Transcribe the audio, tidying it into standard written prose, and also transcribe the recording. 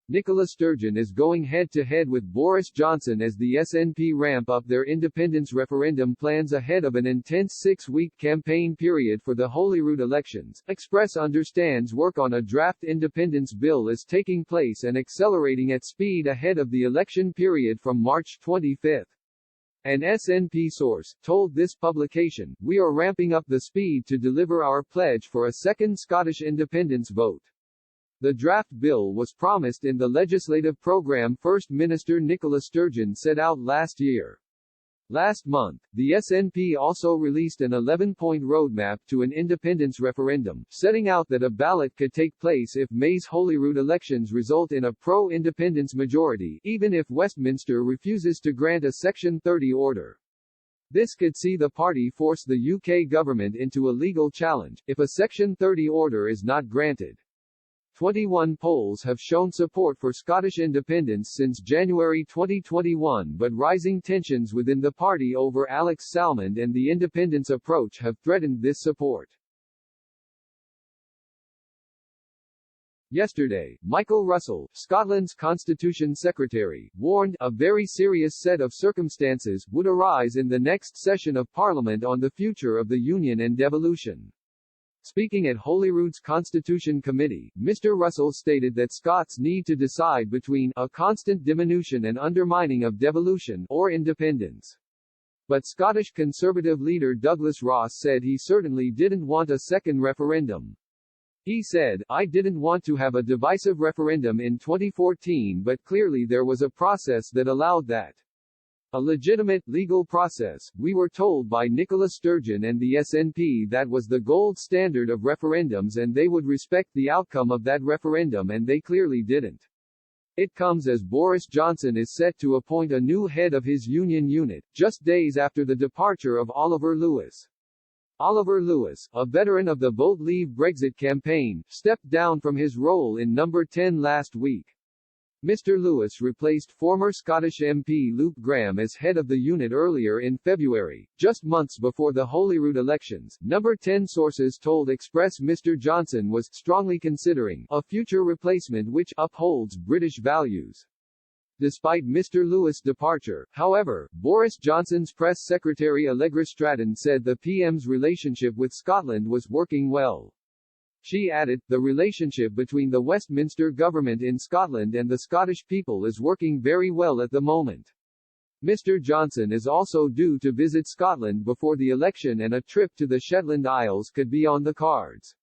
Nicola Sturgeon is going head-to-head with Boris Johnson as the SNP ramp up their independence referendum plans ahead of an intense 6-week campaign period for the Holyrood elections. Express understands work on a draft independence bill is taking place and accelerating at speed ahead of the election period from March 25. An SNP source told this publication, "We are ramping up the speed to deliver our pledge for a second Scottish independence vote." The draft bill was promised in the legislative programme First Minister Nicola Sturgeon set out last year. Last month, the SNP also released an 11-point roadmap to an independence referendum, setting out that a ballot could take place if May's Holyrood elections result in a pro-independence majority, even if Westminster refuses to grant a Section 30 order. This could see the party force the UK government into a legal challenge, if a Section 30 order is not granted. 21 polls have shown support for Scottish independence since January 2021, but rising tensions within the party over Alex Salmond and the independence approach have threatened this support. Yesterday, Michael Russell, Scotland's Constitution Secretary, warned a very serious set of circumstances would arise in the next session of Parliament on the future of the Union and devolution. Speaking at Holyrood's Constitution Committee, Mr. Russell stated that Scots need to decide between a constant diminution and undermining of devolution or independence. But Scottish Conservative leader Douglas Ross said he certainly didn't want a second referendum. He said, "I didn't want to have a divisive referendum in 2014, but clearly there was a process that allowed that. A legitimate, legal process. We were told by Nicola Sturgeon and the SNP that was the gold standard of referendums and they would respect the outcome of that referendum, and they clearly didn't." It comes as Boris Johnson is set to appoint a new head of his union unit, just days after the departure of Oliver Lewis. Oliver Lewis, a veteran of the Vote Leave Brexit campaign, stepped down from his role in Number 10 last week. Mr. Lewis replaced former Scottish MP Luke Graham as head of the unit earlier in February, just months before the Holyrood elections. Number 10 sources told Express Mr. Johnson was strongly considering a future replacement which upholds British values. Despite Mr. Lewis' departure, however, Boris Johnson's press secretary Allegra Stratton said the PM's relationship with Scotland was working well. She added, "The relationship between the Westminster government in Scotland and the Scottish people is working very well at the moment." Mr. Johnson is also due to visit Scotland before the election and a trip to the Shetland Isles could be on the cards.